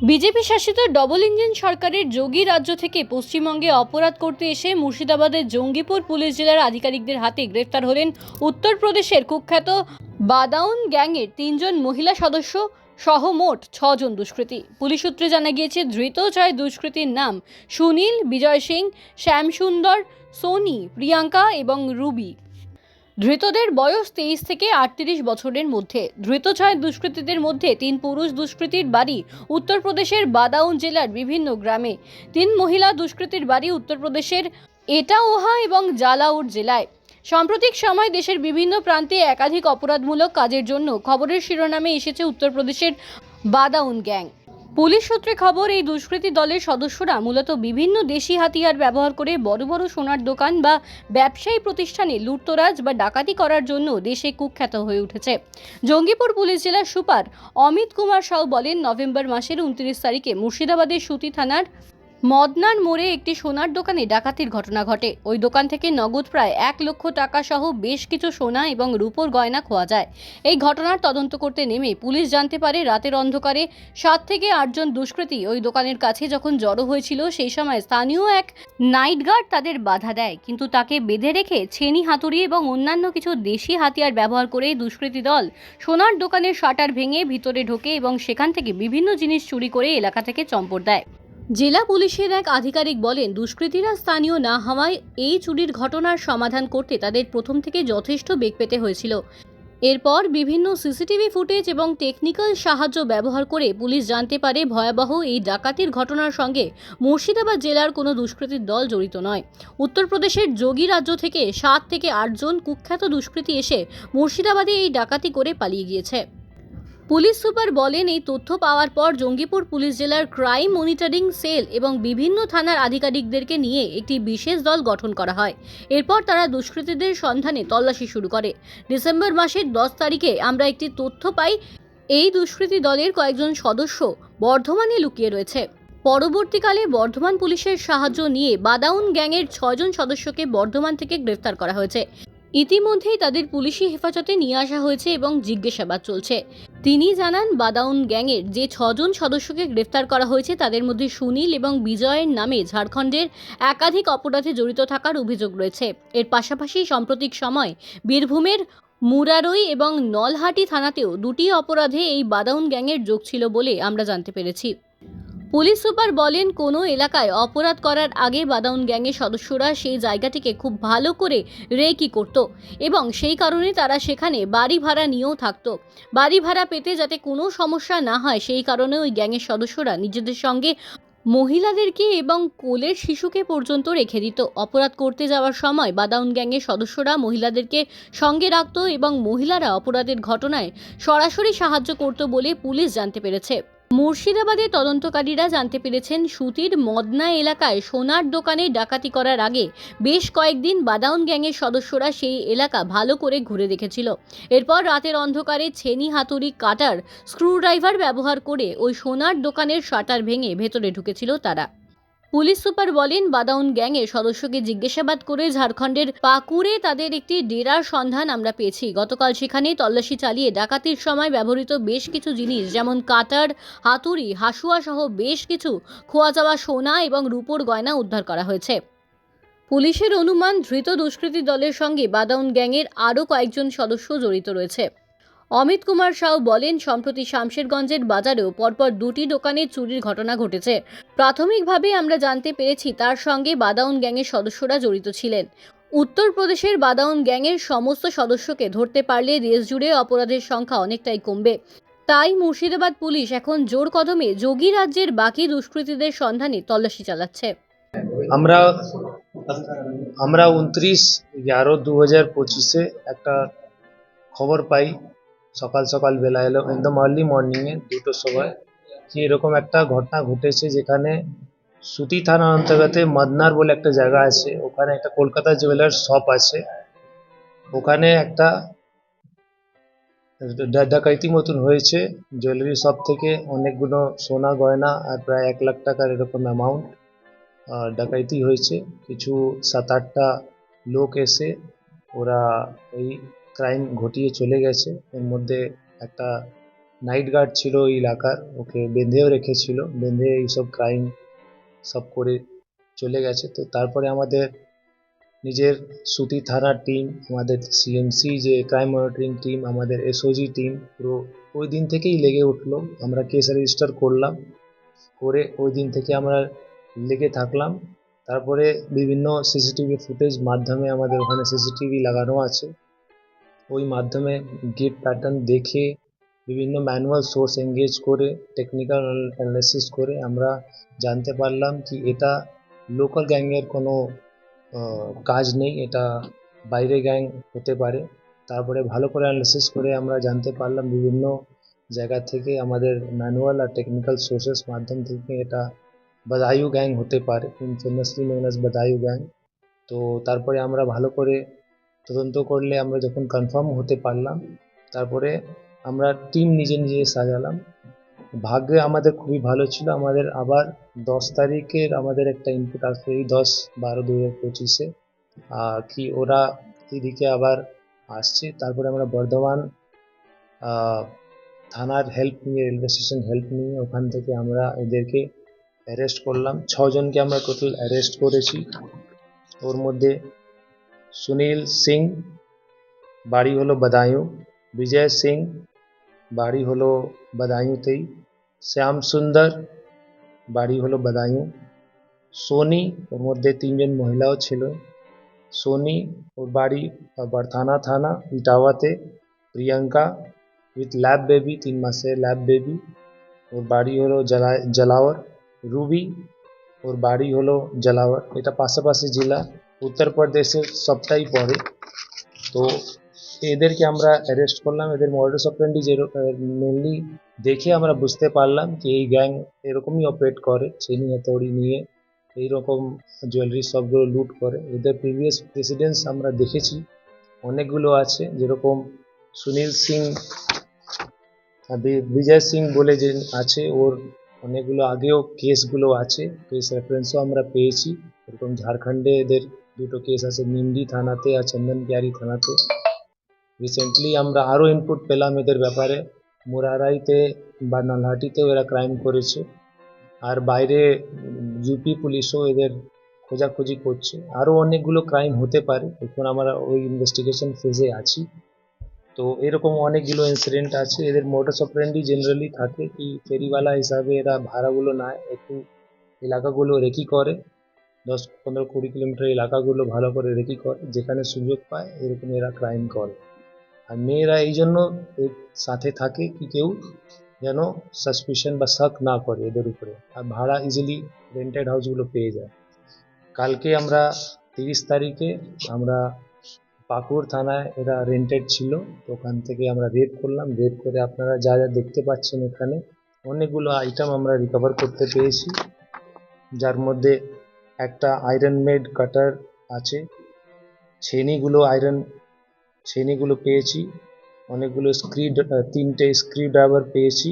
BJP শাসিত double engine সরকারের যোগী রাজ্য থেকে পশ্চিমবঙ্গে অপরাধ করতে এসে মুর্শিদাবাদের জঙ্গিপুর পুলিশ জেলার আধিকারিকদের হাতে গ্রেফতার হলেন উত্তরপ্রদেশের কুখ্যাত বাদাউন গ্যাংয়ের 3জন মহিলা সদস্য সহ মোট 6জন দুষ্কৃতী। পুলিশ সূত্রে জানা গিয়েছে, ধৃত 6 দুষ্কৃতীর নাম সুনীল, বিজয় সিং, শ্যামসুন্দর, সোনি, প্রিয়াঙ্কা এবং রুবি। ধৃতদের বয়স 23 থেকে 38 বছরের মধ্যে। ধৃত 6 দুষ্কৃতীদের মধ্যে 3 পুরুষ দুষ্কৃতীর বাড়ি উত্তরপ্রদেশের বাদাউন জেলার বিভিন্ন গ্রামে। 3 মহিলা দুষ্কৃতীর বাড়ি উত্তরপ্রদেশের এটাওহা এবং জালাউর জেলায়। সাম্প্রতিক সময় দেশের বিভিন্ন প্রান্তে একাধিক অপরাধমূলক কাজের জন্য খবরের শিরোনামে এসেছে উত্তরপ্রদেশের বাদাউন গ্যাং। পুলিশ সূত্রে খবর, এই দুষ্কৃতী দলের সদস্যরা মূলত বিভিন্ন দেশি হাতিয়ার ব্যবহার করে বড় বড় সোনার দোকান বা ব্যবসায়ী প্রতিষ্ঠানে লুটতরাজ বা ডাকাতি করার জন্য দেশে কুখ্যাত হয়ে উঠেছে। জঙ্গিপুর পুলিশ জেলার সুপার অমিত কুমার সাউ বলেন, নভেম্বর মাসের 29 তারিখে মুর্শিদাবাদের সুতি থানার মদনার মোড়ে একটি সোনার দোকানে ডাকাতির ঘটনা ঘটে। ওই দোকান থেকে নগদ প্রায় 1 লক্ষ টাকা সহ বেশ কিছু সোনা এবং রূপোর গয়না খোয়া যায়। এই ঘটনার তদন্ত করতে নেমে পুলিশ জানতে পারে, রাতের অন্ধকারে 7 থেকে 8 জন দুষ্কৃতী ওই দোকানের কাছে যখন জড়ো হয়েছিল, সেই সময় স্থানীয় এক নাইট গার্ড তাদের বাধা দেয়, কিন্তু তাকে বেঁধে রেখে ছেনি হাতুড়ি এবং অন্যান্য কিছু দেশি হাতিয়ার ব্যবহার করে দুষ্কৃতী দল সোনার দোকানের শাটার ভেঙে ভিতরে ঢোকে এবং সেখান থেকে বিভিন্ন জিনিস চুরি করে এলাকা থেকে চম্পট দেয়। জেলা পুলিশের এক আধিকারিক বলেন, দুষ্কৃতীরা স্থানীয় না হওয়ায় এই চুরির ঘটনার সমাধান করতে তাদের প্রথম থেকে যথেষ্ট বেগ পেতে হয়েছিল। এরপর বিভিন্ন সিসিটিভি ফুটেজ এবং টেকনিক্যাল সাহায্য ব্যবহার করে পুলিশ জানতে পারে, ভয়াবহ এই ডাকাতির ঘটনার সঙ্গে মুর্শিদাবাদ জেলার কোনো দুষ্কৃতীর দল জড়িত নয়। উত্তরপ্রদেশের যোগী রাজ্য থেকে 7 থেকে 8 জন কুখ্যাত দুষ্কৃতী এসে মুর্শিদাবাদে এই ডাকাতি করে পালিয়ে গিয়েছে। পুলিশ সুপার বলেন, এই তথ্য পাওয়ার পর জঙ্গিপুর পুলিশ জেলার ক্রাইম মনিটরিং সেল এবং বিভিন্ন থানার আধিকারিকদেরকে নিয়ে একটি বিশেষ দল গঠন করা হয়। এরপর তারা দুষ্কৃতীদের সন্ধানে তল্লাশি শুরু করে। ডিসেম্বর মাসের 10 তারিখে আমরা একটি তথ্য পাই, এই দুষ্কৃতী দলের কয়েকজন সদস্য বর্ধমানে লুকিয়ে রয়েছে। পরবর্তীকালে বর্ধমান পুলিশের সাহায্য নিয়ে বাদাউন গ্যাংয়ের 6 জন সদস্যকে বর্ধমান থেকে গ্রেফতার করা হয়েছে। ইতিমধ্যেই তাদের পুলিশি হেফাজতে নিয়ে আসা হয়েছে এবং জিজ্ঞাসাবাদ চলছে। তিনি জানান, বাদাউন গ্যাংয়ের যে 6 জন সদস্যকে গ্রেফতার করা হয়েছে তাদের মধ্যে সুনীল এবং বিজয়ের নামে ঝাড়খণ্ডের একাধিক অপরাধে জড়িত থাকার অভিযোগ রয়েছে। এর পাশাপাশি সাম্প্রতিক সময় বীরভূমের মুরারই এবং নলহাটি থানাতেও 2টি অপরাধে এই বাদাউন গ্যাংয়ের যোগ ছিল বলে আমরা জানতে পেরেছি। পুলিশ সুপার বলেন, কোনো এলাকায় অপরাধ করার আগে বাদাউন গ্যাংয়ের সদস্যরা সেই জায়গাটিকে খুব ভালো করে রেকি করত এবং সেই কারণে তারা সেখানে বাড়ি ভাড়া নিয়েও থাকত। বাড়ি ভাড়া পেতে যাতে কোনো সমস্যা না হয় সেই কারণে ওই গ্যাংয়ের সদস্যরা নিজেদের সঙ্গে মহিলাদেরকে এবং কোলের শিশুকে পর্যন্ত রেখে দিত। অপরাধ করতে যাওয়ার সময় বাদাউন গ্যাংয়ের সদস্যরা মহিলাদেরকে সঙ্গে রাখত এবং মহিলারা অপরাধের ঘটনায় সরাসরি সাহায্য করত বলে পুলিশ জানতে পেরেছে। মুর্শিদাবাদে তদন্তকারীরা জানতে পেরেছেন, সুতির মদনা এলাকায় সোনার দোকানে ডাকাতি করার আগে বেশ কয়েকদিন বাদাউন গ্যাংয়ের সদস্যরা সেই এলাকা ভালো করে ঘুরে দেখেছিল। এরপর রাতের অন্ধকারে ছেনি হাতুড়ি, কাটার, স্ক্রুড্রাইভার ব্যবহার করে ওই সোনার দোকানের শাটার ভেঙে ভেতরে ঢুকেছিল তারা। পুলিশ সুপার বলেন, বাদাউন গ্যাংয়ের সদস্যকে জিজ্ঞাসাবাদ করে ঝাড়খণ্ডের পাকুড়ে তাদের একটি ডেরার সন্ধান আমরা পেয়েছি। গতকাল সেখানে তল্লাশি চালিয়ে ডাকাতির সময় ব্যবহৃত বেশ কিছু জিনিস যেমন কাটার, হাতুড়ি, হাসুয়া সহ বেশ কিছু খোয়া যাওয়া সোনা এবং রূপোর গয়না উদ্ধার করা হয়েছে। পুলিশের অনুমান, ধৃত দুষ্কৃতী দলের সঙ্গে বাদাউন গ্যাংয়ের আরও কয়েকজন সদস্য জড়িত রয়েছে। অমিত কুমার সাউ বলেন, সম্প্রতি শামশেরগঞ্জের বাজারেও পরপর 2টি দোকানে চুরির ঘটনা ঘটেছে। প্রাথমিকভাবে আমরা জানতে পেরেছি তার সঙ্গে বাদাউন গ্যাংয়ের সদস্যরা জড়িত ছিলেন। উত্তরপ্রদেশের বাদাউন গ্যাংয়ের সমস্ত সদস্যকে ধরতে পারলে দেশ জুড়ে অপরাধের সংখ্যা অনেকটাই কমবে। তাই মুর্শিদাবাদ পুলিশ এখন জোর কদমে যোগী রাজ্যের বাকি দুষ্কৃতীদের সন্ধানে তল্লাশি চালাচ্ছে। আমরা আমরা 29/11/2025 একটা খবর পাই, সকাল সকাল বেলা এলো, একদম আর্লি মর্নিংয়ে 2টোর সময়, যে এরকম একটা ঘটনা ঘটেছে যেখানে সুতি থানার অন্তর্গত মদনার বলে একটা জায়গা আছে, ওখানে একটা কলকাতা জুয়েলার্স শপ আছে, ওখানে একটা ডাকাইতি মতন হয়েছে। জুয়েলারি শপ থেকে অনেকগুলো সোনা গয়না আর প্রায় 1 লাখ টাকার এরকম অ্যামাউন্ট ডাকাইতি হয়েছে। কিছু 7-8টা লোক এসে ওরা এই ক্রাইম ঘটিয়ে চলে গেছে। এর মধ্যে একটা নাইট গার্ড ছিল ওই এলাকার, ওকে বেঁধেও রেখেছিল, বেঁধে এইসব ক্রাইম সব করে চলে গেছে। তো তারপরে আমাদের নিজের সুতি থানার টিম, আমাদের সিএমসি যে ক্রাইম মনিটরিং টিম, আমাদের এসওজি টিম পুরো ওই দিন থেকেই লেগে উঠলো। আমরা কেস রেজিস্টার করলাম, করে ওই দিন থেকে আমরা লেগে থাকলাম। তারপরে বিভিন্ন সিসিটিভি ফুটেজ মাধ্যমে, আমাদের ওখানে সিসিটিভি লাগানো আছে, ওই মাধ্যমে গেট প্যাটার্ন দেখে বিভিন্ন ম্যানুয়াল সোর্স এঙ্গেজ করে টেকনিক্যাল অ্যানালিসিস করে আমরা জানতে পারলাম কি এটা লোকাল গ্যাংয়ের কোনো কাজ নেই, এটা বাইরে গ্যাং হতে পারে। তারপরে ভালো করে অ্যানালিসিস করে আমরা জানতে পারলাম বিভিন্ন জায়গা থেকে, আমাদের ম্যানুয়াল আর টেকনিক্যাল সোর্সেস মাধ্যম থেকে এটা বদায়ু গ্যাং হতে পারে, ফেমাসলি নোন অ্যাজ বদায়ু গ্যাং। তো তারপরে আমরা ভালো করে তদন্ত করলে আমরা যখন কনফার্ম হতে পারলাম, তারপরে আমরা টিম নিজে নিজে সাজালাম। ভাগ্যে আমাদের খুবই ভালো ছিল, আমাদের আবার 10 তারিখের আমাদের একটা ইনপুট আসবে, এই 10/12/2025-এ কি ওরা এদিকে আবার আসছে। তারপরে আমরা বর্ধমান থানার হেল্প নিয়ে, রেলওয়ে স্টেশন হেল্প নিয়ে ওখান থেকে আমরা এদেরকে অ্যারেস্ট করলাম। 6জনকে আমরা টোটাল অ্যারেস্ট করেছি। ওর মধ্যে সুনীল সিং, বাড়ি হলো বদায়ু; বিজয় সিং, বাড়ি হলো বদায়ুতেই; শ্যাম সুন্দর, বাড়ি হলো বদায়ু; সোনি, ওর মধ্যে 3জন মহিলাও ছিল, সোনি ওর বাড়ি বারথানা থানা ইটাওয়াতে; প্রিয়াঙ্কা উইথ ল্যাব বেবি, 3 মাসের ল্যাব বেবি, ওর বাড়ি হলো জলাওর; রুবি, ওর বাড়ি হলো জলাওর। এটা পাশাপাশি জেলা, উত্তরপ্রদেশের সবটাই পড়ে। তো এদেরকে আমরা অ্যারেস্ট করলাম। এদের মডাস অপারেন্ডি মেনলি দেখে আমরা বুঝতে পারলাম কি এই গ্যাং এরকমই অপারেট করে, চেনি হাতুড়ি নিয়ে এইরকম জুয়েলারি সবগুলো লুট করে। এদের প্রিভিয়াস প্রেসিডেন্স আমরা দেখেছি, অনেকগুলো আছে, যেরকম সুনীল সিং, বিজয় সিং বলে যে আছে, ওর অনেকগুলো আগেও কেসগুলো আছে, কেস রেফারেন্সও আমরা পেয়েছি। এরকম ঝাড়খণ্ডে এদের 2টো কেস আছে, নিমডি থানাতে আর চন্দনকিয়ারি থানাতে। রিসেন্টলি আমরা আরও ইনপুট পেলাম এদের ব্যাপারে, মুরারাইতে বা নলহাটিতেও এরা ক্রাইম করেছে, আর বাইরে ইউপি পুলিশও এদের খোঁজাখুঁজি করছে। আরও অনেকগুলো ক্রাইম হতে পারে, এখন আমরা ওই ইনভেস্টিগেশন ফেজে আছি। তো এরকম অনেকগুলো ইনসিডেন্ট আছে। এদের মোডাস অপারেন্ডি জেনারেলি থাকে কি ফেরিওয়ালা হিসাবে এরা ভাড়াগুলো নেয়, একটু এলাকাগুলো রেকি করে, 10-15-20 কিলোমিটার এলাকাগুলো ভালো করে রেকি করে, যেখানে সুযোগ পায় এরকম এরা ক্রাইম করে। আর মেয়েরা এই জন্য এর সাথে থাকে কি কেউ যেন সাসপিশন বা শক না করে এদের উপরে, আর ভাড়া ইজিলি রেন্টেড হাউসগুলো পেয়ে যায়। কালকে আমরা 30 তারিখে আমরা পাকুড় থানায় এরা রেন্টেড ছিল, তো ওখান থেকে আমরা রেড করলাম। রেড করে আপনারা যা যা দেখতে পাচ্ছেন এখানে অনেকগুলো আইটেম আমরা রিকভার করতে পেরেছি, যার মধ্যে একটা আয়রন মেড কাটার আছে, ছেনিগুলো পেয়েছি, অনেকগুলো 3টে স্ক্রিউ ড্রাইভার পেয়েছি,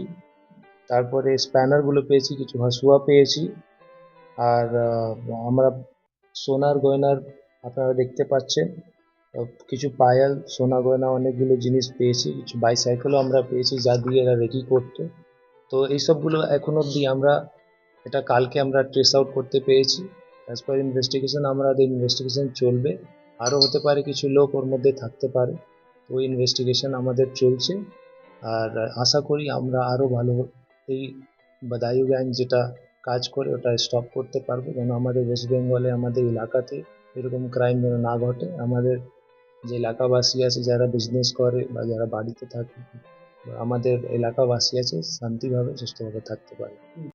তারপরে স্প্যানারগুলো পেয়েছি, কিছু হাসুয়া পেয়েছি, আর আমরা সোনার গয়নার আপনারা দেখতে পাচ্ছেন কিছু পায়েল, সোনা গয়না, অনেকগুলো জিনিস পেয়েছি, কিছু বাইসাইকেলও আমরা পেয়েছি যা দিয়ে এরা রেকি করতো। তো এইসবগুলো এখন অবধি আমরা এটা কালকে আমরা ট্রেস আউট করতে পেরেছি। অ্যাজ পার ইনভেস্টিগেশন আমাদের ইনভেস্টিগেশন চলবে, আরও হতে পারে কিছু লোক ওর মধ্যে থাকতে পারে, তো ওই ইনভেস্টিগেশন আমাদের চলছে। আর আশা করি আমরা আরও ভালো এই বদায়ু গ্যাং যেটা কাজ করে ওটা স্টপ করতে পারবো, যেন আমাদের ওয়েস্ট বেঙ্গলে আমাদের এলাকাতে এরকম ক্রাইম যেন না ঘটে। আমাদের যে এলাকাবাসী আছে যারা বিজনেস করে বা যারা বাড়িতে থাকে, আমাদের এলাকাবাসী আছে শান্তিভাবে সুস্থভাবে থাকতে পারে।